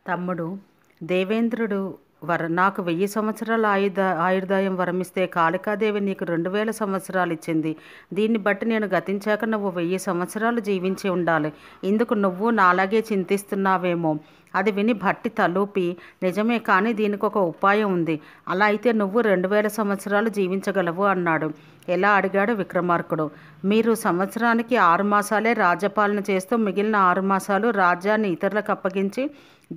తమ్ముడు, దేవేంద్రుడు నాకు 1000 సంవత్సరాల ఆయుర్దాయం వరమిస్తే కాళికాదేవి నీకు 2000 సంవత్సరాలు ఇచ్చింది. దీన్ని బట్టి నేను గతించాక నువ్వు 1000 సంవత్సరాలు జీవించి ఉండాలి. ఇందుకు నువ్వు నాలాగే చింతిస్తున్నావేమో. అది విని భట్టి తలూపి, నిజమే, కానీ దీనికి ఒక ఉపాయం ఉంది. అలా అయితే నువ్వు 2000 సంవత్సరాలు జీవించగలవు అన్నాడు. ఎలా అడిగాడు విక్రమార్కుడు. మీరు సంవత్సరానికి 6 మాసాలే రాజ్యపాలన చేస్తూ మిగిలిన 6 మాసాలు రాజ్యాన్ని ఇతరులకు అప్పగించి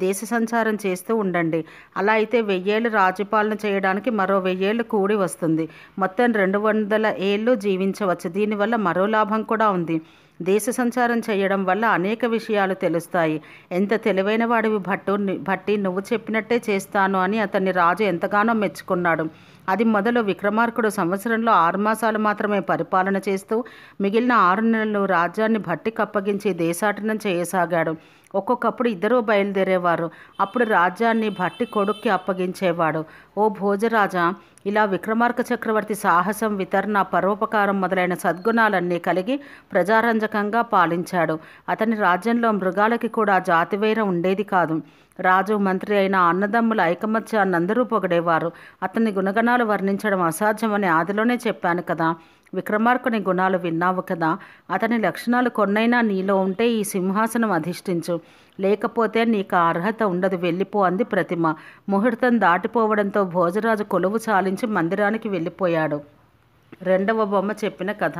దేశ సంచారం చేస్తూ ఉండండి. అలా అయితే 1000 ఏళ్ళు రాజ్యపాలన చేయడానికి మరో 1000 ఏళ్ళు కూడి వస్తుంది. మొత్తం 200 ఏళ్ళు జీవించవచ్చు. దీనివల్ల మరో లాభం కూడా ఉంది. దేశ సంచారం చేయడం వల్ల అనేక విషయాలు తెలుస్తాయి. ఎంత తెలివైన వాడివి భట్టి, నువ్వు చెప్పినట్టే చేస్తాను అని అతన్ని రాజు ఎంతగానో మెచ్చుకున్నాడు. అది మొదలు విక్రమార్కుడు సంవత్సరంలో 6 మాసాలు మాత్రమే పరిపాలన చేస్తూ మిగిలిన 6 నెలలు రాజ్యాన్ని భట్టికి అప్పగించి దేశాటనం చేయసాగాడు. ఒక్కొక్కప్పుడు ఇద్దరూ బయలుదేరేవారు. అప్పుడు రాజ్యాన్ని భట్టి కొడుక్కి అప్పగించేవాడు. ఓ భోజరాజా, ఇలా విక్రమార్క చక్రవర్తి సాహసం, వితరణ, పరోపకారం మొదలైన సద్గుణాలన్నీ కలిగి ప్రజారంజకంగా పాలించాడు. అతని రాజ్యంలో మృగాలకి కూడా జాతివైరం ఉండేది కాదు. రాజు, మంత్రి అయిన అన్నదమ్ముల ఐకమత్యాన్ని అందరూ పొగిడేవారు. అతని గుణగణాలు వర్ణించడం అసాధ్యమని ఆదిలోనే చెప్పాను కదా. విక్రమార్కుని గుణాలు విన్నావు కదా. అతని లక్షణాలు కొన్నైనా నీలో ఉంటే ఈ సింహాసనం అధిష్ఠించు, లేకపోతే నీకు ఆ అర్హత ఉండదు, వెళ్ళిపో అంది ప్రతిమ. ముహూర్తం దాటిపోవడంతో భోజరాజు కొలువు చాలించి మందిరానికి వెళ్ళిపోయాడు. రెండవ బొమ్మ చెప్పిన కథ.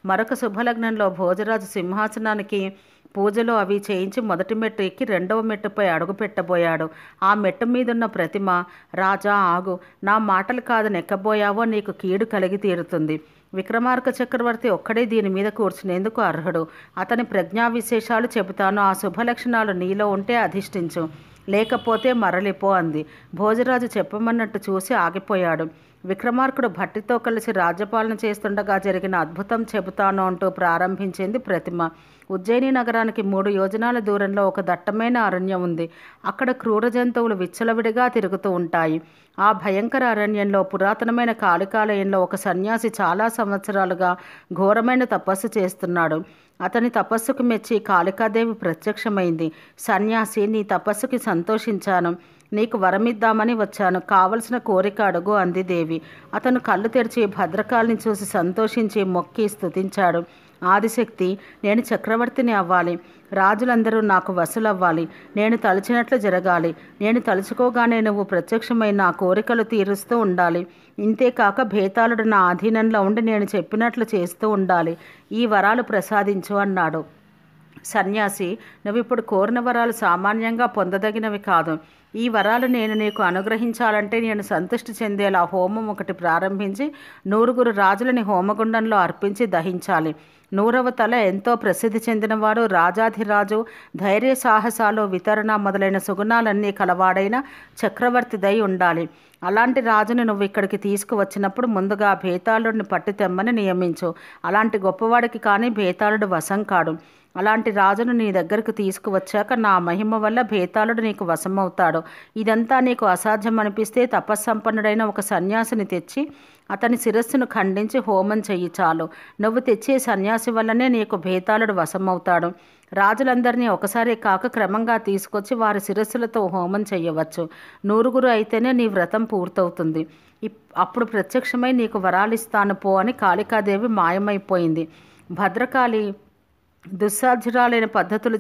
మరొక శుభలగ్నంలో భోజరాజు సింహాసనానికి పూజలు అవి చేయించి మొదటి మెట్టు ఎక్కి రెండవ మెట్టుపై అడుగు పెట్టబోయాడు. ఆ మెట్టు మీదున్న ప్రతిమ, రాజా ఆగు, నా మాటలు కాదు నెక్కబోయావో నీకు కీడు కలిగి తీరుతుంది. విక్రమార్క చక్రవర్తి ఒక్కడే దీని మీద కూర్చునేందుకు అర్హుడు. అతని ప్రజ్ఞా విశేషాలు చెబుతాను. ఆ శుభలక్షణాలు నీలో ఉంటే అధిష్ఠించు, లేకపోతే మరలిపో అంది. భోజరాజు చెప్పమన్నట్టు చూసి ఆగిపోయాడు. విక్రమార్కుడు భట్టితో కలిసి రాజ్యపాలన చేస్తుండగా జరిగిన అద్భుతం చెబుతాను అంటూ ప్రారంభించింది ప్రతిమ. ఉజ్జయిని నగరానికి 3 యోజనాల దూరంలో ఒక దట్టమైన అరణ్యం ఉంది. అక్కడ క్రూర జంతువులు విచ్చలవిడిగా తిరుగుతూ ఉంటాయి. ఆ భయంకర అరణ్యంలో పురాతనమైన కాళికాలయంలో ఒక సన్యాసి చాలా సంవత్సరాలుగా ఘోరమైన తపస్సు చేస్తున్నాడు. అతని తపస్సుకు మెచ్చి కాళికాదేవి ప్రత్యక్షమైంది. సన్యాసి, నీ తపస్సుకి సంతోషించాను. నీకు వరమిద్దామని వచ్చాను. కావలసిన కోరిక అడుగు అంది దేవి. అతను కళ్ళు తెరిచి భద్రకాళిని చూసి సంతోషించి మొక్కి స్తుతించాడు. ఆదిశక్తి, నేను చక్రవర్తిని అవ్వాలి. రాజులందరూ నాకు వసులవ్వాలి. నేను తలుచినట్లు జరగాలి. నేను తలుచుకోగానే నువ్వు ప్రత్యక్షమై నా కోరికలు తీరుస్తూ ఉండాలి. ఇంతేకాక భేతాళుడు నా ఆధీనంలో ఉండి నేను చెప్పినట్లు చేస్తూ ఉండాలి. ఈ వరాలు ప్రసాదించు అన్నాడు. సన్యాసి, నువ్విప్పుడు కోరిన వరాలు సామాన్యంగా పొందదగినవి కాదు. ఈ వరాలు నేను నీకు అనుగ్రహించాలంటే నేను సంతృష్టి చెందేలా హోమం ఒకటి ప్రారంభించి 100 రాజులని హోమగుండంలో అర్పించి దహించాలి. 100వ తల ఎంతో ప్రసిద్ధి చెందినవాడు, రాజాధిరాజు, ధైర్య సాహసాలు, వితరణ మొదలైన సుగుణాలన్నీ కలవాడైన చక్రవర్తిదై ఉండాలి. అలాంటి రాజును నువ్వు ఇక్కడికి తీసుకువచ్చినప్పుడు ముందుగా భేతాళుడిని పట్టి తెమ్మని నియమించు. అలాంటి గొప్పవాడికి కానీ భేతాళుడు వశం కాడు. అలాంటి రాజును నీ దగ్గరకు తీసుకువచ్చాక నా మహిమ వల్ల భేతాళుడు నీకు వశమవుతాడు. ఇదంతా నీకు అసాధ్యం అనిపిస్తే తపస్సంపన్నుడైన ఒక సన్యాసిని తెచ్చి అతని శిరస్సును ఖండించి హోమం చెయ్యి చాలు. నువ్వు తెచ్చే సన్యాసి వల్లనే నీకు భేతాళుడు వశమవుతాడు. రాజులందరినీ ఒకసారి కాక క్రమంగా తీసుకొచ్చి వారి శిరస్సులతో హోమం చెయ్యవచ్చు. 100 అయితేనే నీ వ్రతం పూర్తవుతుంది. అప్పుడు ప్రత్యక్షమై నీకు వరాలిస్తాను పో అని కాళికాదేవి మాయమైపోయింది. భద్రకాళి దుస్సాధ్యాలైన పద్ధతులు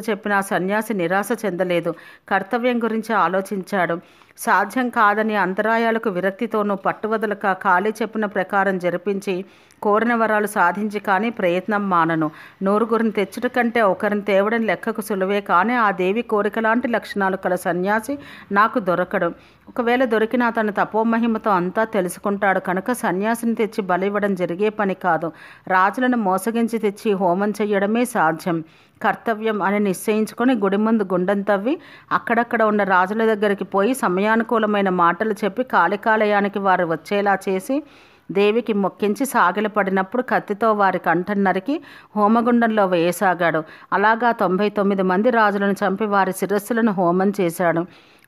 చెప్పిన సన్యాసి నిరాశ చెందలేదు. కర్తవ్యం గురించి ఆలోచించాడు. సాధ్యం కాదని అంతరాయాలకు విరక్తితోనూ పట్టువదలక కాళీ చెప్పిన ప్రకారం జరిపించి కోరిన వరాలు సాధించి కానీ ప్రయత్నం మానను. 100 తెచ్చుట కంటే ఒకరిని తేవడం లెక్కకు సులువే, కానీ ఆ దేవి కోరిక లాంటి లక్షణాలు కల సన్యాసి నాకు దొరకడు. ఒకవేళ దొరికిన అతను తపోమహిమతో అంతా తెలుసుకుంటాడు కనుక సన్యాసిని తెచ్చి బలివ్వడం జరిగే పని కాదు. రాజులను మోసగించి తెచ్చి హోమం చెయ్యడమే సాధ్యం. కర్తవ్యం అని నిశ్చయించుకొని గుడి ముందు గుండం తవ్వి అక్కడక్కడ ఉన్న రాజుల దగ్గరికి పోయి సమయానుకూలమైన మాటలు చెప్పి కాళికాలయానికి వారు వచ్చేలా చేసి దేవికి మొక్కించి సాగిలపడినప్పుడు కత్తితో వారి కంఠం నరికి హోమగుండంలో వేయసాగాడు. అలాగా 99 మంది రాజులను చంపి వారి శిరస్సులను హోమం చేశాడు.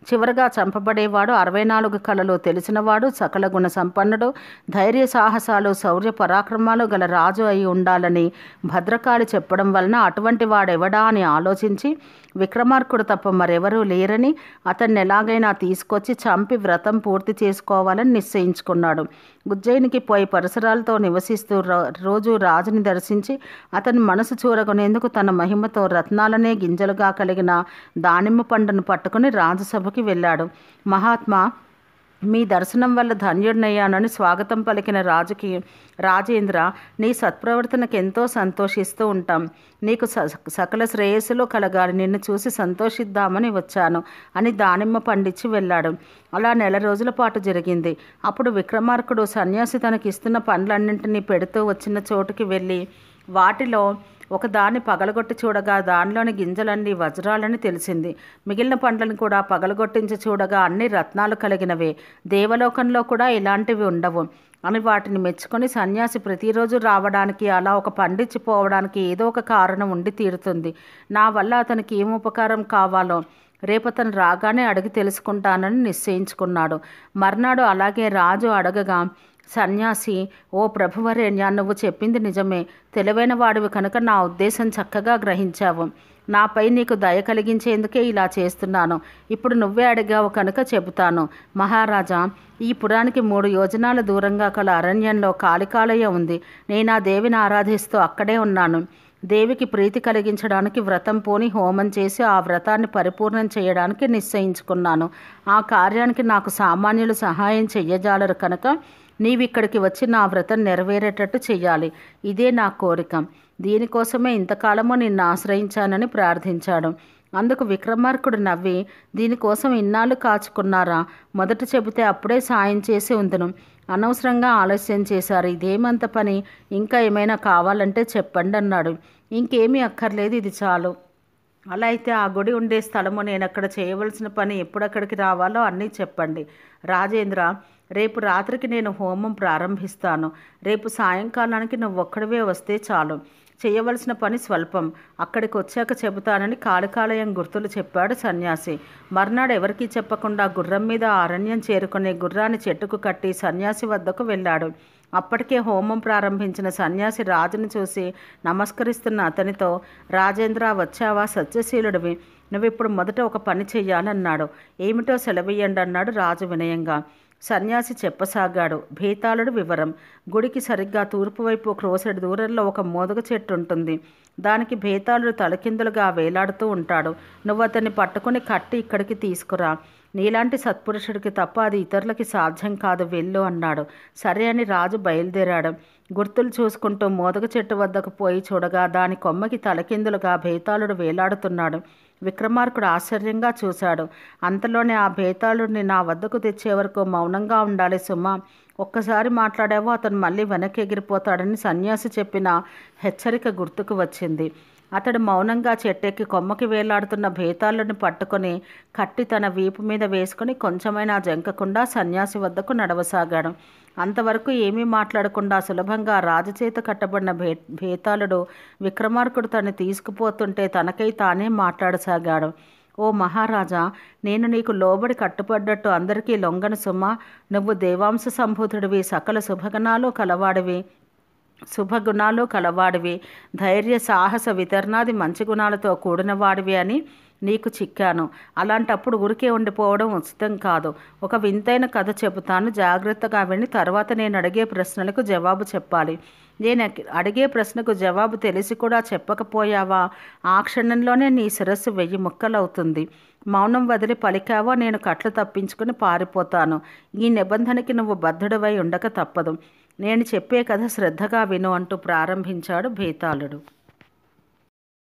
చివరగా చంపబడేవాడు 64 కళలు తెలిసినవాడు, సకల గుణ సంపన్నుడు, ధైర్య సాహసాలు శౌర్య పరాక్రమాలు గల రాజు అయి ఉండాలని భద్రకాళి చెప్పడం వలన అటువంటి వాడెవడా అని ఆలోచించి విక్రమార్కుడు తప్ప మరెవరూ లేరని అతన్ని ఎలాగైనా తీసుకొచ్చి చంపి వ్రతం పూర్తి చేసుకోవాలని నిశ్చయించుకున్నాడు. ఉజ్జయినికి పోయి పరిసరాలతో నివసిస్తూ రోజు రాజుని దర్శించి అతని మనసు చూరగొనేందుకు తన మహిమతో రత్నాలనే గింజలుగా కలిగిన దానిమ్మ పండును పట్టుకుని రాజసభకి వెళ్ళాడు. మహాత్మా, మీ దర్శనం వల్ల ధన్యుడినయ్యానని స్వాగతం పలికిన రాజుకి, రాజేంద్ర, నీ సత్ప్రవర్తనకు ఎంతో సంతోషిస్తూ ఉంటాం. నీకు సకల శ్రేయస్సులు కలగాలి. నిన్ను చూసి సంతోషిద్దామని వచ్చాను అని దానిమ్మ పండిచ్చి వెళ్ళాడు. అలా 1 నెల రోజుల పాటు జరిగింది. అప్పుడు విక్రమార్కుడు సన్యాసి తనకిస్తున్న పండ్లన్నింటినీ పెడుతూ వచ్చిన చోటుకి వెళ్ళి వాటిలో ఒకదాన్ని పగలగొట్టి చూడగా దానిలోని గింజలన్నీ వజ్రాలని తెలిసింది. మిగిలిన పండ్లను కూడా పగలగొట్టించి చూడగా అన్ని రత్నాలు కలిగినవే. దేవలోకంలో కూడా ఇలాంటివి ఉండవు అని వాటిని మెచ్చుకొని సన్యాసి ప్రతిరోజు రావడానికి, అలా ఒక పండిచ్చిపోవడానికి ఏదో ఒక కారణం ఉండి తీరుతుంది. నా వల్ల అతనికి ఏం ఉపకారం కావాలో రేపతను రాగానే అడిగి తెలుసుకుంటానని నిశ్చయించుకున్నాడు. మర్నాడు అలాగే రాజు అడగగా సన్యాసి, ఓ ప్రభువరేణ్య, నువ్వు చెప్పింది నిజమే. తెలివైన వాడివి కనుక నా ఉద్దేశం చక్కగా గ్రహించావు. నాపై నీకు దయ కలిగించేందుకే ఇలా చేస్తున్నాను. ఇప్పుడు నువ్వే అడిగావు కనుక చెబుతాను. మహారాజా, ఈ పురానికి 3 యోజనాల దూరంగా కల అరణ్యంలో కాళికాలయ ఉంది. నేను ఆ దేవిని ఆరాధిస్తూ అక్కడే ఉన్నాను. దేవికి ప్రీతి కలిగించడానికి వ్రతం పూని హోమం చేసి ఆ వ్రతాన్ని పరిపూర్ణం చేయడానికి నిశ్చయించుకున్నాను. ఆ కార్యానికి నాకు సామాన్యులు సహాయం చెయ్యజాలరు కనుక నీవిక్కడికి వచ్చి నా వ్రతం నెరవేరేటట్టు చెయ్యాలి. ఇదే నా కోరిక. దీనికోసమే ఇంతకాలము నిన్ను ఆశ్రయించానని ప్రార్థించాడు. అందుకు విక్రమార్కుడు నవ్వి, దీనికోసం ఇన్నాళ్ళు కాచుకున్నారా? మొదట చెబితే అప్పుడే సాయం చేసి ఉందును. అనవసరంగా ఆలస్యం చేశారు. ఇదేమంత పని? ఇంకా ఏమైనా కావాలంటే చెప్పండి అన్నాడు. ఇంకేమీ అక్కర్లేదు, ఇది చాలు. అలా అయితే ఆ గుడి ఉండే స్థలము, నేను అక్కడ చేయవలసిన పని, ఎప్పుడక్కడికి రావాలో అన్నీ చెప్పండి. రాజేంద్ర, రేపు రాత్రికి నేను హోమం ప్రారంభిస్తాను. రేపు సాయంకాలానికి నువ్వు ఒక్కడివే వస్తే చాలు. చేయవలసిన పని స్వల్పం. అక్కడికి వచ్చాక చెబుతానని కాళికాలయం గుర్తులు చెప్పాడు సన్యాసి. మర్నాడు ఎవరికీ చెప్పకుండా గుర్రం మీద అరణ్యం చేరుకునే గుర్రాన్ని చెట్టుకు కట్టి సన్యాసి వద్దకు వెళ్ళాడు. అప్పటికే హోమం ప్రారంభించిన సన్యాసి రాజును చూసి నమస్కరిస్తున్న అతనితో, రాజేంద్ర, వచ్చావా? సత్యశీలుడివి. నువ్విప్పుడు మొదట ఒక పని చెయ్యాలన్నాడు. ఏమిటో సెలవియ్యండి అన్నాడు రాజు వినయంగా. సన్యాసి చెప్పసాగాడు. భేతాళుడు వివరం. గుడికి సరిగ్గా తూర్పు వైపు క్రోసెడు దూరంలో ఒక మోదుగ చెట్టు ఉంటుంది. దానికి భేతాళుడు తలకిందులుగా వేలాడుతూ ఉంటాడు. నువ్వు అతన్ని పట్టుకుని కట్టి ఇక్కడికి తీసుకురా. నీలాంటి సత్పురుషుడికి తప్ప అది ఇతరులకి సాధ్యం కాదు, వెళ్ళు అన్నాడు. సరే అని రాజు బయలుదేరాడు. గుర్తులు చూసుకుంటూ మోదుగ చెట్టు వద్దకు పోయి చూడగా దాని కొమ్మకి తలకిందులుగా భేతాళుడు వేలాడుతున్నాడు. విక్రమార్కుడు ఆశ్చర్యంగా చూశాడు. అంతలోనే ఆ భేతాళుడిని నా వద్దకు తెచ్చే వరకు మౌనంగా ఉండాలి సుమా. ఒక్కసారి మాట్లాడావో అతను మళ్ళీ వెనక్కి ఎగిరిపోతాడని సన్యాసి చెప్పిన హెచ్చరిక గుర్తుకు వచ్చింది. అతడు మౌనంగా చెట్టెక్కి కొమ్మకి వేలాడుతున్న భేతాళుడిని పట్టుకొని కట్టి తన వీపు మీద వేసుకుని కొంచెమైనా జంకకుండా సన్యాసి వద్దకు నడవసాగాడు. అంతవరకు ఏమీ మాట్లాడకుండా సులభంగా రాజచేత కట్టబడిన భేతాళుడు విక్రమార్కుడు తను తీసుకుపోతుంటే తనకై తానే మాట్లాడసాగాడు. ఓ మహారాజా, నేను నీకు లోబడి కట్టుపడ్డట్టు అందరికీ లొంగను సుమా. నువ్వు దేవాంశ సంభూతుడివి, సకల శుభగుణాలు కలవాడివి, ధైర్య సాహస వితరణాది మంచి గుణాలతో కూడినవాడివి అని నీకు చిక్కాను. అలాంటప్పుడు ఊరికే ఉండిపోవడం ఉచితం కాదు. ఒక వింతైన కథ చెబుతాను, జాగ్రత్తగా విని తర్వాత నేను అడిగే ప్రశ్నలకు జవాబు చెప్పాలి. నేను అడిగే ప్రశ్నకు జవాబు తెలిసి కూడా చెప్పకపోయావా, ఆ క్షణంలోనే నీ శిరస్సు 1000 ముక్కలవుతుంది. మౌనం వదిలి పలికావో నేను కట్లు తప్పించుకుని పారిపోతాను. ఈ నిబంధనకి నువ్వు బద్ధుడివై ఉండక తప్పదు. నేను చెప్పే కథ శ్రద్ధగా విను అంటూ ప్రారంభించాడు భేతాళుడు.